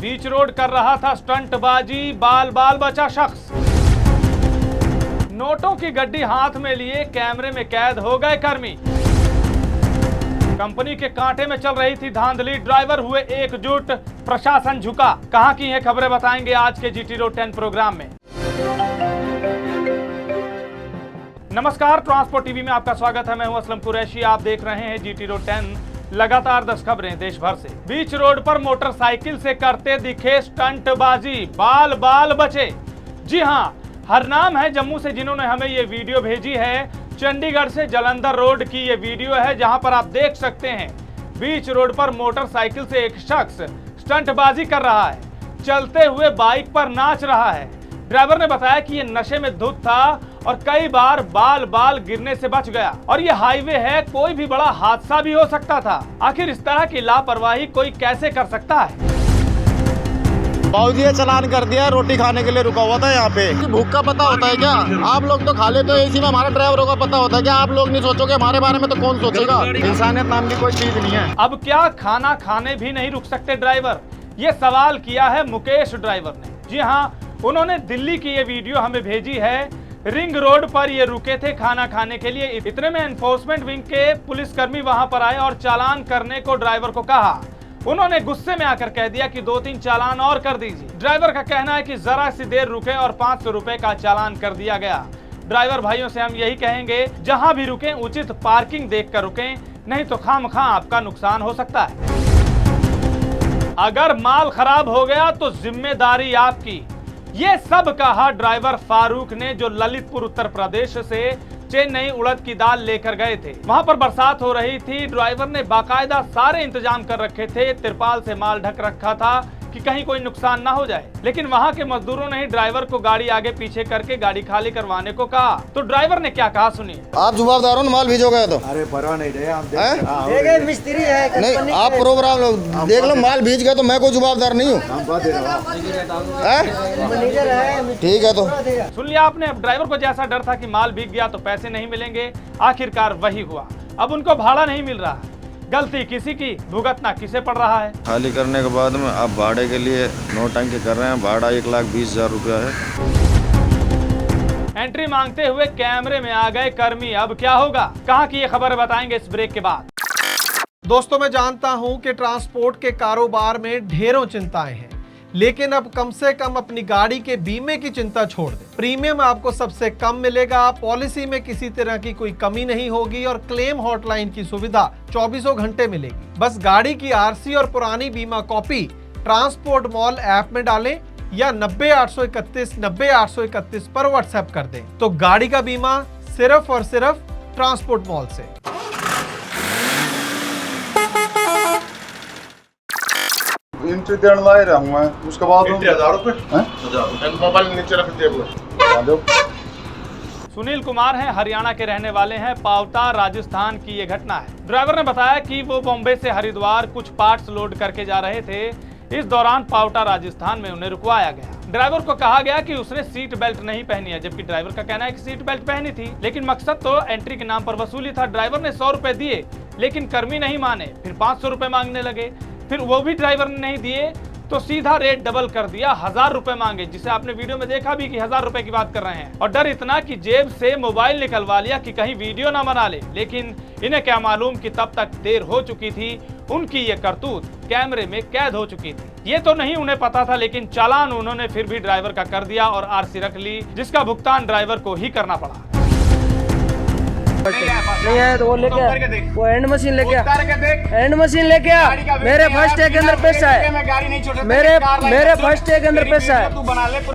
बीच road कर रहा था स्टंटबाजी, बाल बाल बचा शख्स। नोटों की गड्डी हाथ में लिए कैमरे में कैद हो गए कर्मी। कंपनी के कांटे में चल रही थी धांधली, ड्राइवर हुए एकजुट, प्रशासन झुका। कहां की हैं खबरें बताएंगे आज के जीटी रोड 10 प्रोग्राम में। नमस्कार, ट्रांसपोर्ट टीवी में आपका स्वागत है। मैं हूं असलम कुरैशी, आप देख रहे हैं जीटी रोड 10। लगातार 10 खबरें देश भर से। बीच रोड पर मोटरसाइकिल से करते दिखे स्टंटबाजी, बाल बाल बचे। जी हां, हरनाम है जम्मू से जिन्होंने हमें ये वीडियो भेजी है। चंडीगढ़ से जालंधर रोड की ये वीडियो है, जहां पर आप देख सकते हैं बीच रोड पर मोटरसाइकिल से एक शख्स स्टंटबाजी कर रहा है, चलते हुए बाइक पर नाच रहा है। ड्राइवर ने बताया कि ये नशे में धुत था और कई बार बाल बाल गिरने से बच गया। और ये हाईवे है, कोई भी बड़ा हादसा भी हो सकता था। आखिर इस तरह की लापरवाही कोई कैसे कर सकता है? बाबूजी ये चालान कर दिया, रोटी खाने के लिए रुका हुआ था यहाँ पे। भूख का पता होता है क्या? आप लोग तो खा लेते हो एसी में, हमारे ड्राइवरों का पता होता है क्या? आप लोग नहीं सोचोगे हमारे बारे में तो कौन सोचेगा? इंसानियत नाम की कोई चीज नहीं है। अब क्या खाना खाने भी नहीं रुक सकते ड्राइवर? ये सवाल किया है मुकेश ड्राइवर ने। जी हाँ, उन्होंने दिल्ली की ये वीडियो हमें भेजी है। रिंग रोड पर ये रुके थे खाना खाने के लिए। इतने में एनफोर्समेंट विंग के पुलिसकर्मी वहां पर आए और चालान करने को ड्राइवर को कहा। उन्होंने गुस्से में आकर कह दिया कि 2-3 चालान और कर दीजिए। ड्राइवर का कहना है कि जरा सी देर रुके और 500 रुपए का चालान कर दिया गया। ड्राइवर भाइयों से हम यही कहेंगे, जहां भी रुकें उचित पार्किंग देखकर रुकें, नहीं तो खामखा आपका नुकसान हो सकता है। अगर माल खराब हो गया तो जिम्मेदारी आपकी। ये सब कहा ड्राइवर फारूक ने, जो ललितपुर उत्तर प्रदेश से चेन्नई उड़द की दाल लेकर गए थे। वहां पर बरसात हो रही थी। ड्राइवर ने बाकायदा सारे इंतजाम कर रखे थे, तिरपाल से माल ढक रखा था कि कहीं कोई नुकसान ना हो जाए। लेकिन वहां के मजदूरों ने ही ड्राइवर को गाड़ी आगे पीछे करके गाड़ी खाली करवाने को कहा। तो ड्राइवर ने क्या कहा सुनिए। आप जवाबदार हो, माल भेजोगे तो? अरे परवाह नहीं रहे, हम देखे मिस्त्री है नहीं, आप प्रोग्राम देख लो, माल भेज गए तो मैं कोई जवाबदार नहीं हूँ। ठीक है तो सुन लिया आपने। अब ड्राइवर को जैसा डर था कि माल भीग गया तो पैसे नहीं मिलेंगे, आखिरकार वही हुआ। अब उनको भाड़ा नहीं मिल रहा। गलती किसी की, भुगतना किसे पड़ रहा है? खाली करने के बाद में आप भाड़े के लिए नौटंकी कर रहे हैं। भाड़ा 1,20,000 रुपया है। एंट्री मांगते हुए कैमरे में आ गए कर्मी। अब क्या होगा? कहां की ये खबर बताएंगे इस ब्रेक के बाद। दोस्तों, मैं जानता हूं कि ट्रांसपोर्ट के कारोबार में ढेरों चिंताएं हैं, लेकिन अब कम से कम अपनी गाड़ी के बीमे की चिंता छोड़ दें। प्रीमियम आपको सबसे कम मिलेगा, पॉलिसी में किसी तरह की कोई कमी नहीं होगी और क्लेम हॉटलाइन की सुविधा 24 घंटे मिलेगी। बस गाड़ी की आरसी और पुरानी बीमा कॉपी ट्रांसपोर्ट मॉल ऐप में डालें या 90-831-90-831 पर व्हाट्सएप कर दें, तो गाड़ी का बीमा सिर्फ और सिर्फ ट्रांसपोर्ट मॉल से। एंट्री देने लाए रहूंगा, उसके बाद 1000 रुपए मोबाइल नीचे रख दे। सुनील कुमार हैं, हरियाणा के रहने वाले हैं। पावटा राजस्थान की ये घटना है। ड्राइवर ने बताया कि वो बॉम्बे से हरिद्वार कुछ पार्ट्स लोड करके जा रहे थे। इस दौरान पावटा राजस्थान में उन्हें रुकवाया गया। ड्राइवर को कहा गया कि उसने सीट बेल्ट नहीं पहनी है, जबकि ड्राइवर का कहना है कि सीट बेल्ट पहनी थी। लेकिन मकसद तो एंट्री के नाम पर वसूली था। ड्राइवर ने 100 रुपए दिए, लेकिन कर्मी नहीं माने। फिर 500 रुपए मांगने लगे। फिर वो भी ड्राइवर ने नहीं दिए तो सीधा रेट डबल कर दिया, 1000 रुपए मांगे, जिसे आपने वीडियो में देखा भी कि 1000 रुपए की बात कर रहे हैं। और डर इतना कि जेब से मोबाइल निकलवा लिया कि कहीं वीडियो ना बना ले। लेकिन इन्हें क्या मालूम कि तब तक देर हो चुकी थी। उनकी ये करतूत कैमरे में कैद हो चुकी थी। ये तो नहीं उन्हें पता था, लेकिन चालान उन्होंने फिर भी ड्राइवर का कर दिया और आरसी रख ली, जिसका भुगतान ड्राइवर को ही करना पड़ा। नहीं है तो वो लेके, वो हैंड मशीन लेके, हैंड मशीन लेके आ। मेरे फर्स्ट डे के अंदर पैसा है, मेरे फर्स्ट डे के अंदर पैसा है।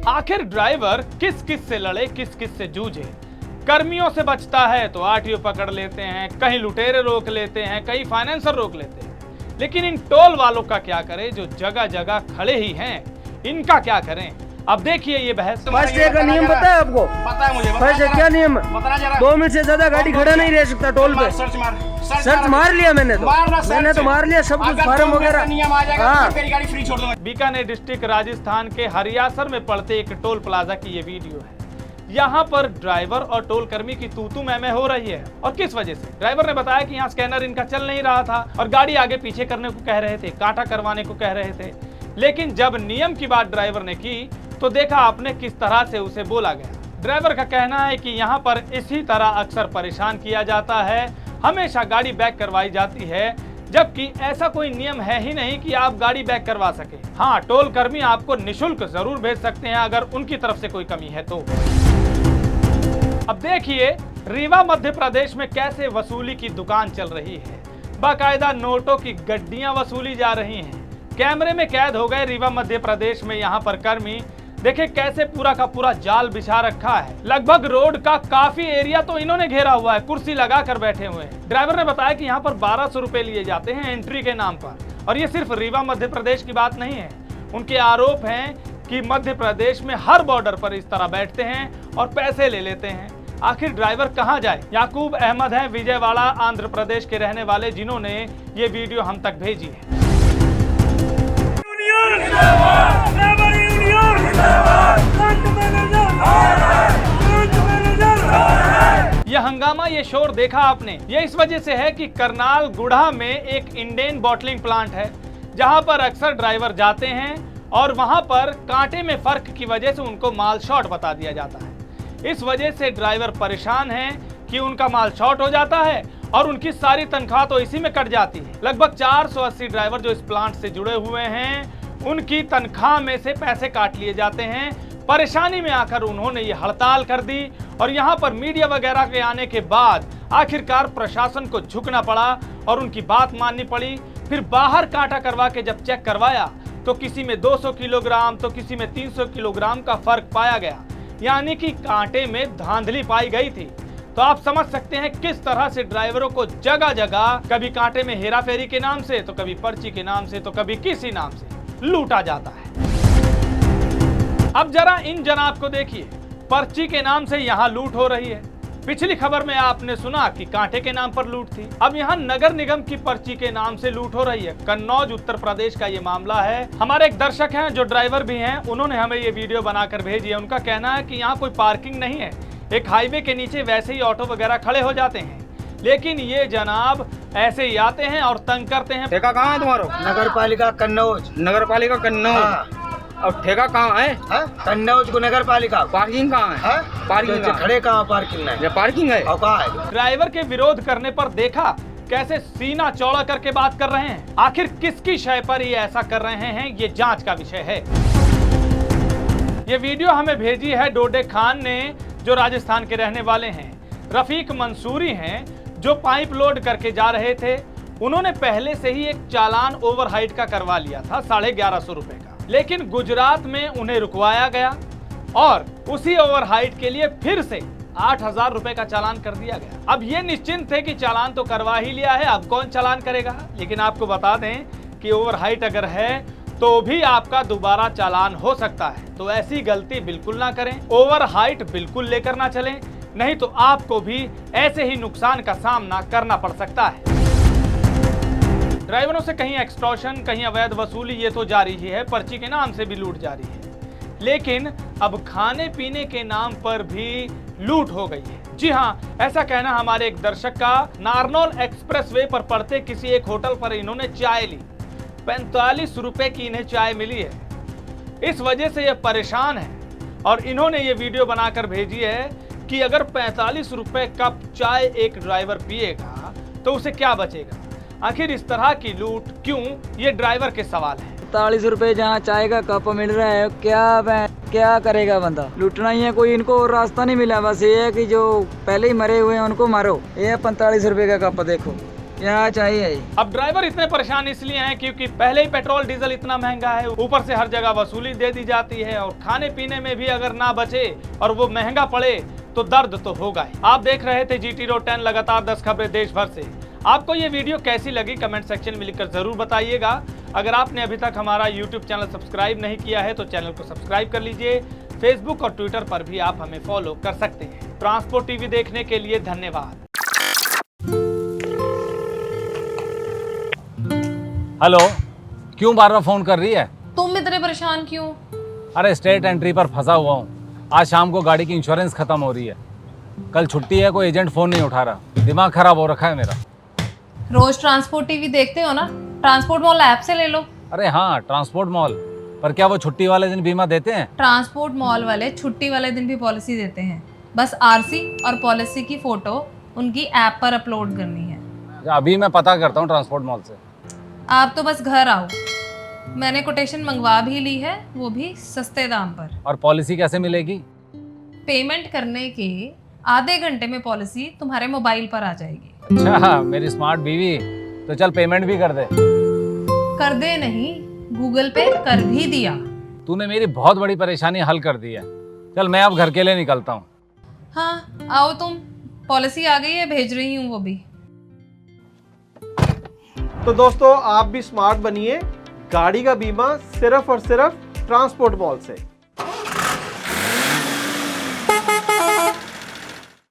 आखिर ड्राइवर किस किस से लड़े, किस किस से जूझे? कर्मियों से बचता है तो आरटीओ पकड़ लेते हैं, कहीं लुटेरे रोक लेते हैं, कहीं फाइनेंसर रोक लेते हैं। लेकिन इन टोल वालों का क्या करें जो जगह जगह खड़े ही हैं? इनका क्या करें? अब देखिए ये बहस। फर्स्ट डे का नियम पता है आपको? पता है मुझे। फर्स्ट डे क्या नियम है? 2 मिनट से ज्यादा गाड़ी खड़ा नहीं रह सकता टोल पे। सर्च मार लिया मैंने तो मार लिया सब कुछ, फार्म वगैरह। हाँ, बीकानेर डिस्ट्रिक्ट राजस्थान के हरियासर में पड़ते एक टोल प्लाजा की ये वीडियो है। यहाँ पर ड्राइवर और टोल कर्मी की तू मैं हो रही है। और किस वजह से? ड्राइवर ने बताया कि यहाँ स्कैनर इनका चल नहीं रहा था और गाड़ी आगे पीछे करने को कह रहे थे, कांटा करवाने को कह रहे थे। लेकिन जब नियम की बात ड्राइवर ने की तो देखा आपने किस तरह से उसे बोला गया। ड्राइवर का कहना है कि यहाँ पर इसी तरह अक्सर परेशान किया जाता है, हमेशा गाड़ी बैक करवाई जाती है, जबकि ऐसा कोई नियम है ही नहीं कि आप गाड़ी बैक करवा सके। हाँ, टोल कर्मी आपको निशुल्क जरूर भेज सकते हैं अगर उनकी तरफ से कोई कमी है तो। अब देखिए रीवा मध्य प्रदेश में कैसे वसूली की दुकान चल रही है। बाकायदा नोटों की गड्डियां वसूली जा रही हैं। कैमरे में कैद हो गए रीवा मध्य प्रदेश में यहाँ पर कर्मी। देखिए कैसे पूरा का पूरा जाल बिछा रखा है। लगभग रोड का काफी एरिया तो इन्होंने घेरा हुआ है, कुर्सी लगा कर बैठे हुए हैं। ड्राइवर ने बताया कि यहाँ पर 1200 रुपए लिए जाते हैं एंट्री के नाम पर। और ये सिर्फ रीवा मध्य प्रदेश की बात नहीं है, उनके आरोप हैं कि मध्य प्रदेश में हर बॉर्डर पर इस तरह बैठते हैं और पैसे ले लेते हैं। आखिर ड्राइवर कहां जाए? याकूब अहमद हैं विजयवाड़ा आंध्र प्रदेश के रहने वाले, जिन्होंने ये वीडियो हम तक भेजी है। यह हंगामा, ये शोर देखा आपने, ये इस वजह से है कि करनाल गुढ़ा में एक इंडेन बॉटलिंग प्लांट है जहां पर अक्सर ड्राइवर जाते हैं और वहां पर कांटे में फर्क की वजह से उनको माल शॉर्ट बता दिया जाता है। इस वजह से ड्राइवर परेशान हैं कि उनका माल शॉर्ट हो जाता है और उनकी सारी तनख्वाह तो इसी में कट जाती है। लगभग 480 ड्राइवर जो इस प्लांट से जुड़े हुए हैं, उनकी तनख्वाह में से पैसे काट लिए जाते हैं। परेशानी में आकर उन्होंने ये हड़ताल कर दी और यहाँ पर मीडिया वगैरह के आने के बाद आखिरकार प्रशासन को झुकना पड़ा और उनकी बात माननी पड़ी। फिर बाहर कांटा करवा के जब चेक करवाया तो किसी में 200 किलोग्राम तो किसी में 300 किलोग्राम का फर्क पाया गया, यानी कि कांटे में धांधली पाई गई थी। तो आप समझ सकते हैं किस तरह से ड्राइवरों को जगह जगह कभी कांटे में हेराफेरी के नाम से, तो कभी पर्ची के नाम से, तो कभी किसी नाम से लूटा जाता है। अब जरा इन जनाब को देखिए, पर्ची के नाम से यहाँ लूट हो रही है। पिछली खबर में आपने सुना कि कांटे के नाम पर लूट थी, अब यहाँ नगर निगम की पर्ची के नाम से लूट हो रही है। कन्नौज उत्तर प्रदेश का ये मामला है। हमारे एक दर्शक हैं जो ड्राइवर भी हैं, उन्होंने हमें ये वीडियो बनाकर भेजी है। उनका कहना है कि यहाँ कोई पार्किंग नहीं है, एक हाईवे के नीचे वैसे ही ऑटो वगैरह खड़े हो जाते हैं, लेकिन ये जनाब ऐसे ही आते हैं और तंग करते हैं। ठेका कहाँ है तुम्हारा? नगर पालिका कन्नौज। नगर पालिका कन्नौज। अब ठेका कहाँ है? कन्नौज को नगर पालिका। पार्किंग कहाँ है? पार्किंग खड़े कहाँ पार्किंग है? पार्किंग है। ड्राइवर के विरोध करने पर देखा कैसे सीना चौड़ा करके बात कर रहे हैं। आखिर किसकी शय पर ये ऐसा कर रहे हैं, ये जांच का विषय है। ये वीडियो हमें भेजी है डोडे खान ने, जो राजस्थान के रहने वाले हैं। रफीक मंसूरी हैं जो पाइप लोड करके जा रहे थे। उन्होंने पहले से ही एक चालान ओवर हाइट का करवा लिया था 1150 रुपए का, लेकिन गुजरात में उन्हें रुकवाया गया और उसी ओवर हाइट के लिए फिर से 8000 रुपए का चालान कर दिया गया। अब ये निश्चिंत थे कि चालान तो करवा ही लिया है, अब कौन चालान करेगा। लेकिन आपको बता दें कि ओवर हाइट अगर है तो भी आपका दोबारा चालान हो सकता है। तो ऐसी गलती बिल्कुल ना करें, ओवर हाइट बिल्कुल लेकर ना चलें, नहीं तो आपको भी ऐसे ही नुकसान का सामना करना पड़ सकता है। ड्राइवरों से कहीं एक्सटॉर्शन, कहीं अवैध वसूली ये तो जारी ही है, पर्ची के नाम से भी लूट जारी है, लेकिन अब खाने पीने के नाम पर भी लूट हो गई है। जी हाँ, ऐसा कहना हमारे एक दर्शक का। नारनौल एक्सप्रेसवे पर पड़ते किसी एक होटल पर इन्होंने चाय ली, 45 रुपए की इन्हें चाय मिली है। इस वजह से ये परेशान है और इन्होंने ये वीडियो बनाकर भेजी है कि अगर 45 रुपए कप चाय एक ड्राइवर पिएगा तो उसे क्या बचेगा। आखिर इस तरह की लूट क्यों, ये ड्राइवर के सवाल है। 45 रुपए जहाँ चाय का कप मिल रहा है, क्या करेगा बंदा? लूटना ही है, कोई इनको और रास्ता नहीं मिला। बस ये है कि जो पहले ही मरे हुए हैं उनको मारो। ये 45 रुपए का कप देखो, यहाँ चाहिए। अब ड्राइवर इतने परेशान इसलिए हैं क्योंकि पहले ही पेट्रोल डीजल इतना महंगा है, ऊपर से हर जगह वसूली दे दी जाती है और खाने पीने में भी अगर ना बचे और वो महंगा पड़े तो दर्द तो होगा ही। आप देख रहे थे GT Road 10, लगातार 10 खबरें देश भर से। आपको ये वीडियो कैसी लगी कमेंट सेक्शन में लिखकर जरूर बताइएगा। अगर आपने अभी तक हमारा YouTube चैनल सब्सक्राइब नहीं किया है तो चैनल को सब्सक्राइब कर लीजिए। फेसबुक और ट्विटर पर भी आप हमें फॉलो कर सकते हैं। ट्रांसपोर्ट टीवी देखने के लिए धन्यवाद। हेलो, क्यों बार बार फोन कर रही है? तुम इतने परेशान क्यों? अरे स्टेट एंट्री पर फंसा हुआ हूँ। आज शाम को गाड़ी की इंश्योरेंस खत्म हो रही है, कल छुट्टी है, कोई एजेंट फोन नहीं उठा रहा, दिमाग खराब हो रखा है मेरा। रोज ट्रांसपोर्ट टीवी देखते हो ना, ट्रांसपोर्ट मॉल ऐप से ले लो। अरे हाँ, ट्रांसपोर्ट मॉल। पर क्या वो छुट्टी वाले दिन बीमा देते हैं? ट्रांसपोर्ट मॉल वाले छुट्टी वाले दिन भी पॉलिसी देते हैं। बस आरसी और पॉलिसी की फोटो उनकी ऐप पर अपलोड करनी है। अभी मैं पता करता हूँ ट्रांसपोर्ट मॉल से। आप तो बस घर आओ, मैंने कोटेशन मंगवा भी ली है, वो भी सस्ते दाम पर। और पॉलिसी कैसे मिलेगी? पेमेंट करने के आधे घंटे में पॉलिसी तुम्हारे मोबाइल पर आ जाएगी। अच्छा, मेरी स्मार्ट बीवी, तो चल पेमेंट भी कर दे। कर दे नहीं, गूगल पे कर भी दिया। तूने मेरी बहुत बड़ी परेशानी हल कर दी है। चल मैं अब घर के लिए निकलता हूँ। हाँ आओ तुम, पॉलिसी आ गई है, भेज रही हूँ वो भी। तो दोस्तों आप भी स्मार्ट बनिए, गाड़ी का बीमा सिर्फ और सिर्फ ट्रांसपोर्ट मॉल से।